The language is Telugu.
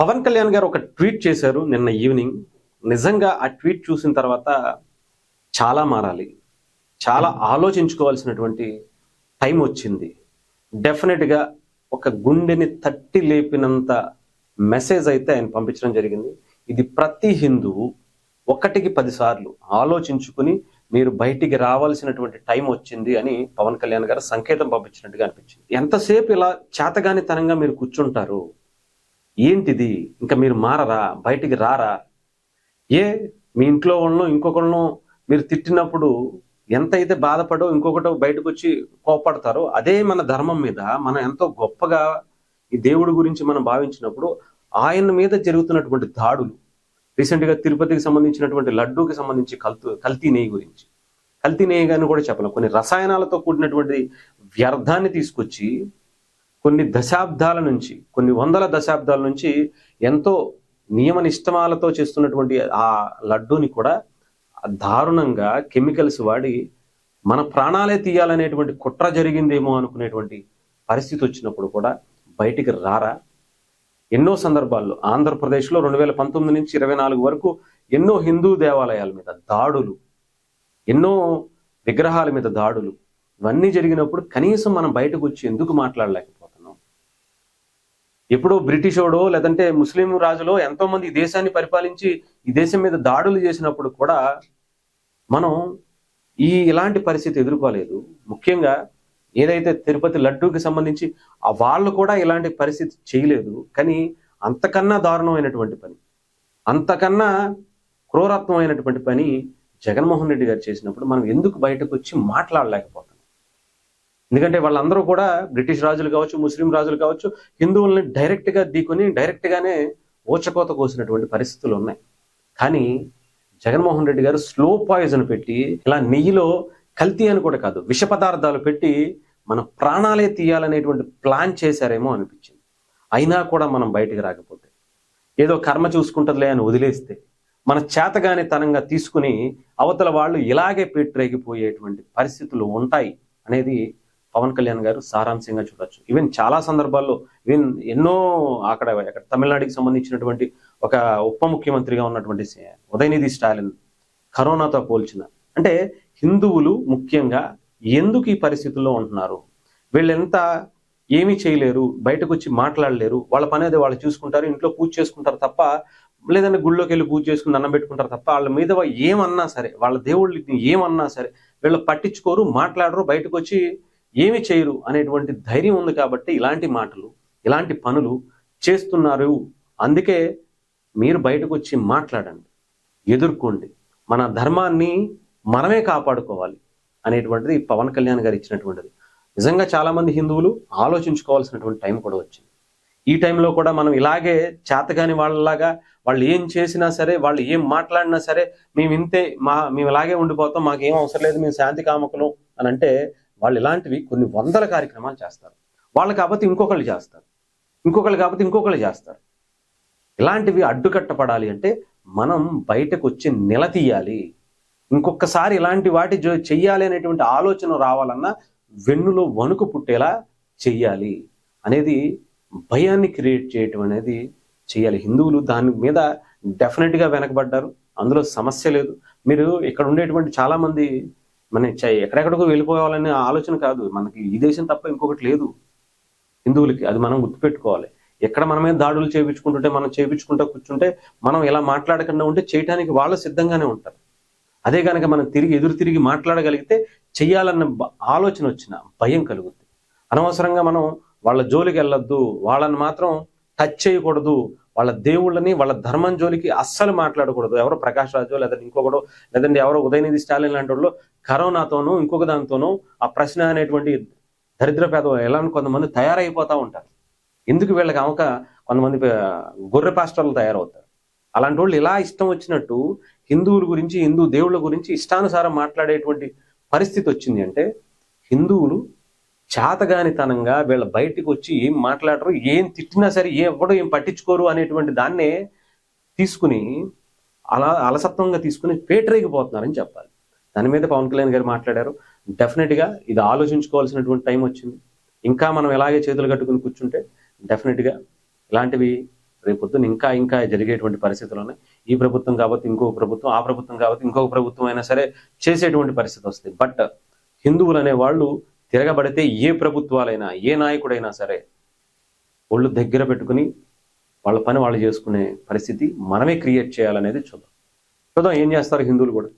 పవన్ కళ్యాణ్ గారు ఒక ట్వీట్ చేశారు నిన్న ఈవినింగ్. నిజంగా ఆ ట్వీట్ చూసిన తర్వాత చాలా మారాలి, చాలా ఆలోచించుకోవాల్సినటువంటి టైం వచ్చింది. డెఫినెట్గా ఒక గుండెని తట్టి లేపినంత మెసేజ్ అయితే ఆయన పంపించడం జరిగింది. ఇది ప్రతి హిందువు ఒకటికి 10 సార్లు ఆలోచించుకుని మీరు బయటికి రావాల్సినటువంటి టైం వచ్చింది అని పవన్ కళ్యాణ్ గారు సంకేతం పంపించినట్టుగా అనిపించింది. ఎంతసేపు ఇలా చేతగానితనంగా మీరు కూర్చుంటారు? ఏంటిది? ఇంకా మీరు మారరా? బయటికి రారా? మీ ఇంట్లో వాళ్ళను ఇంకొకళ్ళను మీరు తిట్టినప్పుడు ఎంతైతే బాధపడో ఇంకొకటో బయటకు వచ్చి కోపడతారో, అదే మన ధర్మం మీద మనం ఎంతో గొప్పగా ఈ దేవుడి గురించి మనం భావించినప్పుడు ఆయన మీద జరుగుతున్నటువంటి దాడులు, రీసెంట్గా తిరుపతికి సంబంధించినటువంటి లడ్డూకి సంబంధించి కల్తీ నెయ్యి గురించి, కల్తీ నెయ్యి గాని కూడా చెప్పలేం, కొన్ని రసాయనాలతో కూడినటువంటి వ్యర్థాన్ని తీసుకొచ్చి కొన్ని దశాబ్దాల నుంచి, కొన్ని వందల దశాబ్దాల నుంచి ఎంతో నియమ నిష్టమాలతో చేస్తున్నటువంటి ఆ లడ్డూని కూడా దారుణంగా కెమికల్స్ వాడి మన ప్రాణాలే తీయాలనేటువంటి కుట్ర జరిగిందేమో అనుకునేటువంటి పరిస్థితి వచ్చినప్పుడు కూడా బయటికి రారా? ఎన్నో సందర్భాల్లో ఆంధ్రప్రదేశ్లో 2019 నుంచి 24 వరకు ఎన్నో హిందూ దేవాలయాల మీద దాడులు, ఎన్నో విగ్రహాల మీద దాడులు, ఇవన్నీ జరిగినప్పుడు కనీసం మనం బయటకు వచ్చి ఎందుకు మాట్లాడలేకపోతున్నాం? ఎప్పుడో బ్రిటిషోడో లేదంటే ముస్లిం రాజులో ఎంతో మంది ఈ దేశాన్ని పరిపాలించి ఈ దేశం మీద దాడులు చేసినప్పుడు కూడా మనం ఇలాంటి పరిస్థితి ఎదుర్కోలేదు. ముఖ్యంగా ఏదైతే తిరుపతి లడ్డూకి సంబంధించి వాళ్ళు కూడా ఇలాంటి పరిస్థితి చేయలేదు. కానీ అంతకన్నా దారుణమైనటువంటి పని, అంతకన్నా క్రూరత్వమైనటువంటి పని జగన్మోహన్ రెడ్డి గారు చేసినప్పుడు మనం ఎందుకు బయటకు వచ్చి మాట్లాడలేకపోతున్నాం? ఎందుకంటే వాళ్ళందరూ కూడా బ్రిటిష్ రాజులు కావచ్చు, ముస్లిం రాజులు కావచ్చు, హిందువుల్ని డైరెక్ట్గా ఢీకొని డైరెక్ట్గానే ఊచకోత కోసినటువంటి పరిస్థితులు ఉన్నాయి. కానీ జగన్మోహన్ రెడ్డి గారు స్లో పాయిజన్ పెట్టి, ఇలా నెయ్యిలో కల్తీ అని కూడా కాదు, విష పదార్థాలు పెట్టి మన ప్రాణాలే తీయాలనేటువంటి ప్లాన్ చేశారేమో అనిపించింది. అయినా కూడా మనం బయటికి రాకపోతే, ఏదో కర్మ చూసుకుంటుందిలే అని వదిలేస్తే, మన చేతగాని తనంగా తీసుకుని అవతల వాళ్ళు ఇలాగే పెట్టరేగిపోయేటువంటి పరిస్థితులు ఉంటాయి అనేది పవన్ కళ్యాణ్ గారు సారాంశంగా చూడొచ్చు. ఈవెన్ చాలా సందర్భాల్లో, ఈవెన్ ఎన్నో అక్కడ తమిళనాడుకి సంబంధించినటువంటి ఒక ఉప ముఖ్యమంత్రిగా ఉన్నటువంటి ఉదయనిధి స్టాలిన్ కరోనాతో పోల్చిన, అంటే హిందువులు ముఖ్యంగా ఎందుకు ఈ పరిస్థితుల్లో ఉంటున్నారు? వీళ్ళెంత ఏమీ చేయలేరు, బయటకు వచ్చి మాట్లాడలేరు, వాళ్ళ పని అదే వాళ్ళు చూసుకుంటారు, ఇంట్లో పూజ చేసుకుంటారు తప్ప, లేదంటే గుళ్ళోకి వెళ్ళి పూజ చేసుకుని అన్నం పెట్టుకుంటారు తప్ప, వాళ్ళ మీద ఏమన్నా సరే, వాళ్ళ దేవుళ్ళని ఏమన్నా సరే వీళ్ళు పట్టించుకోరు, మాట్లాడరు, బయటకు వచ్చి ఏమి చేయరు అనేటువంటి ధైర్యం ఉంది కాబట్టి ఇలాంటి మాటలు, ఇలాంటి పనులు చేస్తున్నారు. అందుకే మీరు బయటకు వచ్చి మాట్లాడండి, ఎదుర్కోండి, మన ధర్మాన్ని మనమే కాపాడుకోవాలి అనేటువంటిది పవన్ కళ్యాణ్ గారు ఇచ్చినటువంటిది. నిజంగా చాలా మంది హిందువులు ఆలోచించుకోవాల్సినటువంటి టైం కూడా వచ్చింది. ఈ టైంలో కూడా మనం ఇలాగే చేతగాని వాళ్ళలాగా, వాళ్ళు ఏం చేసినా సరే, వాళ్ళు ఏం మాట్లాడినా సరే మేము ఇంతే, మేము ఇలాగే ఉండిపోతాం, మాకేం అవసరం లేదు, మేము శాంతి కామకులం అని అంటే, వాళ్ళు ఇలాంటివి కొన్ని వందల కార్యక్రమాలు చేస్తారు. వాళ్ళు కాకపోతే ఇంకొకళ్ళు చేస్తారు, ఇంకొకళ్ళు కాకపోతే ఇంకొకళ్ళు చేస్తారు. ఇలాంటివి అడ్డుకట్టపడాలి అంటే మనం బయటకు వచ్చి నిలదీయాలి. ఇంకొకసారి ఇలాంటి వాటి చెయ్యాలి అనేటువంటి ఆలోచన రావాలన్నా వెన్నులో వణుకు పుట్టేలా చెయ్యాలి అనేది, భయాన్ని క్రియేట్ చేయటం అనేది చెయ్యాలి. హిందువులు దాని మీద డెఫినెట్గా వెనకబడ్డారు, అందులో సమస్య లేదు. మీరు ఇక్కడ ఉండేటువంటి చాలా మంది మన ఎక్కడెక్కడికో వెళ్ళిపోవాలనే ఆలోచన కాదు, మనకి ఈ దేశం తప్ప ఇంకొకటి లేదు హిందువులకి, అది మనం గుర్తుపెట్టుకోవాలి. ఎక్కడ మన మీద దాడులు చేయించుకుంటుంటే, మనం చేయించుకుంటూ కూర్చుంటే, మనం ఇలా మాట్లాడకుండా ఉంటే చేయటానికి వాళ్ళు సిద్ధంగానే ఉంటారు. అదే కనుక మనం ఎదురు తిరిగి మాట్లాడగలిగితే చెయ్యాలన్న ఆలోచన వచ్చిన భయం కలుగుతుంది. అనవసరంగా మనం వాళ్ళ జోలికి వెళ్ళొద్దు, వాళ్ళని మాత్రం టచ్ చేయకూడదు, వాళ్ళ దేవుళ్ళని, వాళ్ళ ధర్మం జోలికి అస్సలు మాట్లాడకూడదు. ఎవరో ప్రకాష్ రాజు లేదంటే ఇంకొకడు, లేదంటే ఎవరో ఉదయనిధి స్టాలిన్ లాంటి వాళ్ళు కరోనాతోనూ ఇంకొక దానితోనూ ఆ ప్రశ్న అనేటువంటి దరిద్ర పేద ఎలా కొంతమంది తయారైపోతూ ఉంటారు. ఎందుకు వీళ్ళకి కొంతమంది గొర్రె పాస్టర్లు తయారవుతారు. అలాంటి వాళ్ళు ఇలా ఇష్టం వచ్చినట్టు హిందువుల గురించి, హిందూ దేవుళ్ళ గురించి ఇష్టానుసారం మాట్లాడేటువంటి పరిస్థితి వచ్చింది అంటే, హిందువులు చేతగానితనంగా వీళ్ళ బయటికి వచ్చి ఏం మాట్లాడరు, ఏం తిట్టినా సరే ఎవడో ఏం పట్టించుకోరు అనేటువంటి దాన్నే తీసుకుని అలా అలసత్వంగా తీసుకుని పేటరేగిపోతున్నారని చెప్పాలి. దాని మీద పవన్ కళ్యాణ్ గారు మాట్లాడారు. డెఫినెట్గా ఇది ఆలోచించుకోవాల్సినటువంటి టైం వచ్చింది. ఇంకా మనం ఇలాగే చేతులు కట్టుకుని కూర్చుంటే డెఫినెట్గా ఇలాంటివి రేపొద్దున ఇంకా ఇంకా జరిగేటువంటి పరిస్థితులు ఉన్నాయి. ఈ ప్రభుత్వం కాబట్టి ఇంకొక ప్రభుత్వం, ఆ ప్రభుత్వం కాబట్టి ఇంకొక ప్రభుత్వం అయినా సరే చేసేటువంటి పరిస్థితి వస్తుంది. బట్ హిందువులు అనే వాళ్ళు తిరగబడితే ఏ ప్రభుత్వాలైనా, ఏ నాయకుడైనా సరే ఒళ్ళు దగ్గర పెట్టుకుని వాళ్ళ పని వాళ్ళు చేసుకునే పరిస్థితి మనమే క్రియేట్ చేయాలనేది చూద్దాం. ఏం చేస్తారు హిందువులు కూడా.